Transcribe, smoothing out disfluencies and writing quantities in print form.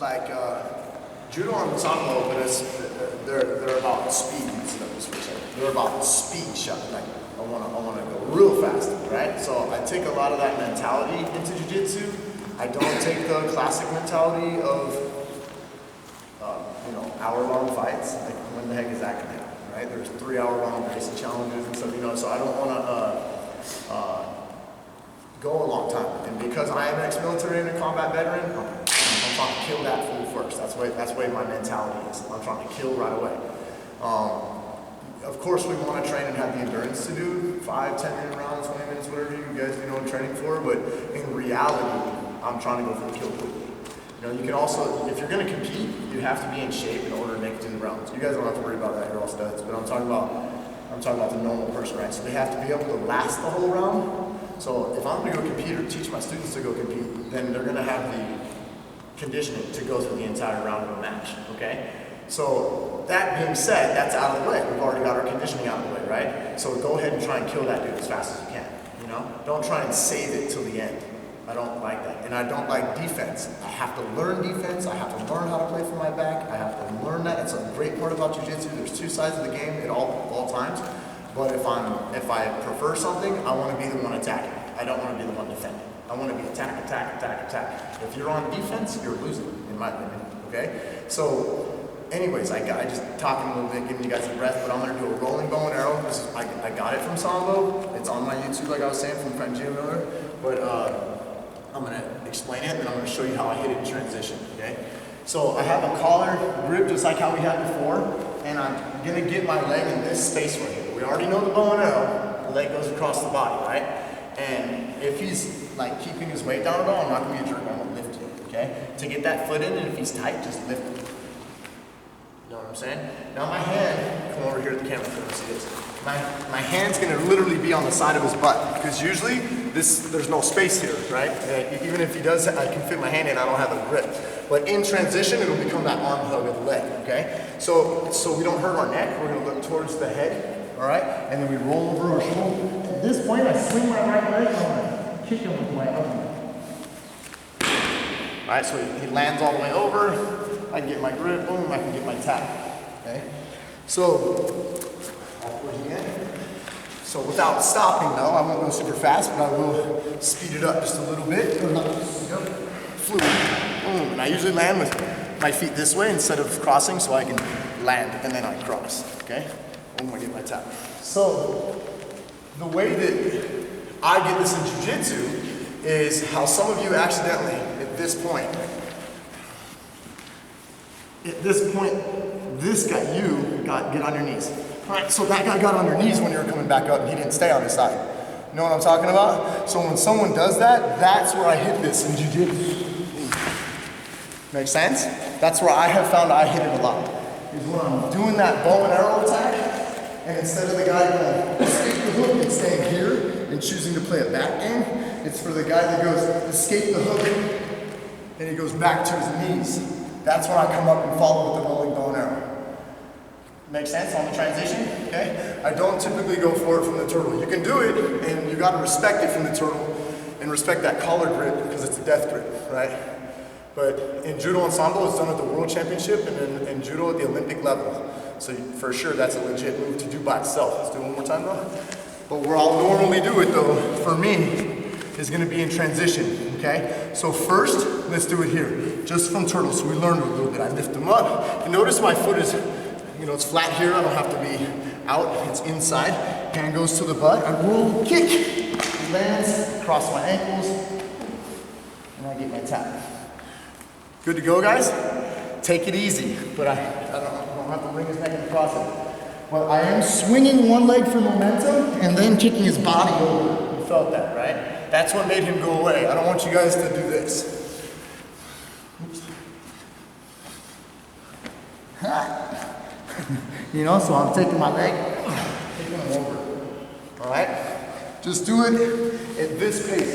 like judo and sambo, but they're about speed. They're about speed shot. Like I wanna go real fast, right? So I take a lot of that mentality into jiu-jitsu. I don't take the classic mentality of hour-long fights. Like when the heck is that gonna happen, right? There's 3-hour-long racing challenges and stuff, so I don't wanna go a long time. And because I am an ex-military and a combat veteran, I'm trying to kill that fool first. That's the way my mentality is. I'm trying to kill right away. Of course, we want to train and have the endurance to do 5, 10-minute rounds, 20 minutes, whatever you guys training for. But in reality, I'm trying to go for the kill quickly. You can also, if you're going to compete, you have to be in shape in order to make it to the rounds. You guys don't have to worry about that. You're all studs. But I'm talking about the normal person, right? So they have to be able to last the whole round. So if I'm going to go compete or teach my students to go compete, then they're going to have the conditioning to go through the entire round of a match, okay? So that being said, that's out of the way. We've already got our conditioning out of the way, right? So go ahead and try and kill that dude as fast as you can, Don't try and save it till the end. I don't like that. And I don't like defense. I have to learn defense. I have to learn how to play from my back. I have to learn that. It's a great part about jiu-jitsu. There's two sides of the game at all times. But if I prefer something, I want to be the one attacking. I don't want to be the one defending. I want to be attack, attack, attack, attack. If you're on defense, you're losing, in my opinion, okay? So, anyways, I just talking a little bit, giving you guys a breath, but I'm going to do a rolling bow and arrow. I got it from Sambo. It's on my YouTube, like I was saying, from friend Jim Miller. But I'm going to explain it, and then I'm going to show you how I hit it in transition, okay? So I have a collar grip, just like how we had before, and I'm going to get my leg in this space right here. We already know the bow and arrow. The leg goes across the body, right? And if he's like keeping his weight down at all, I'm not going to be a jerk. I'm going to lift him, okay? To get that foot in, and if he's tight, just lift him. You know what I'm saying? Now my hand, come over here at the camera so you can see this. My hand's going to literally be on the side of his butt, because usually there's no space here, right? Even if he does, I can fit my hand in, I don't have a grip. But in transition, it'll become that arm hug of the leg, okay? So we don't hurt our neck, we're going to look towards the head, all right? And then we roll over our shoulder. At this point, I swing my right leg, and I'm going to kick him with my other leg. All right, so he lands all the way over. I can get my grip, boom, I can get my tap, okay? So, so without stopping though, I won't go super fast, but I will speed it up just a little bit. Fluid, boom, and I usually land with my feet this way instead of crossing so I can land and then I cross, okay? Boom, I get my tap. So, the way that I get this in jiu-jitsu is how some of you accidentally, at this point, this guy, get on your knees. All right, so that guy got on your knees when you were coming back up and he didn't stay on his side. You know what I'm talking about? So when someone does that, that's where I hit this in jiu-jitsu. Make sense? That's where I have found I hit it a lot. Is when I'm doing that bow and arrow attack, and instead of the guy going escape the hook and staying here and choosing to play a back game, it's for the guy that goes escape the hook and he goes back to his knees. That's when I come up and follow with the rolling bow and arrow. Makes sense on the transition, okay? I don't typically go for it from the turtle. You can do it, and you gotta respect it from the turtle, and respect that collar grip, because it's a death grip, right? But in judo and sambo, it's done at the world championship, and then in judo at the Olympic level. So for sure, that's a legit move to do by itself. Let's do it one more time though. But where I'll normally do it though, for me, is gonna be in transition, okay? So first, let's do it here, just from turtle, so we learned a little bit. I lift them up, and notice my foot is, it's flat here, I don't have to be out, it's inside. Hand goes to the butt, I roll, kick, it lands, cross my ankles, and I get my tap. Good to go, guys? Take it easy, but I don't have to bring his neck across it. But I am swinging one leg for momentum, and then kicking his body over. You felt that, right? That's what made him go away. I don't want you guys to do this. Oops. So I'm taking my leg, taking him over. All right? Just do it at this pace.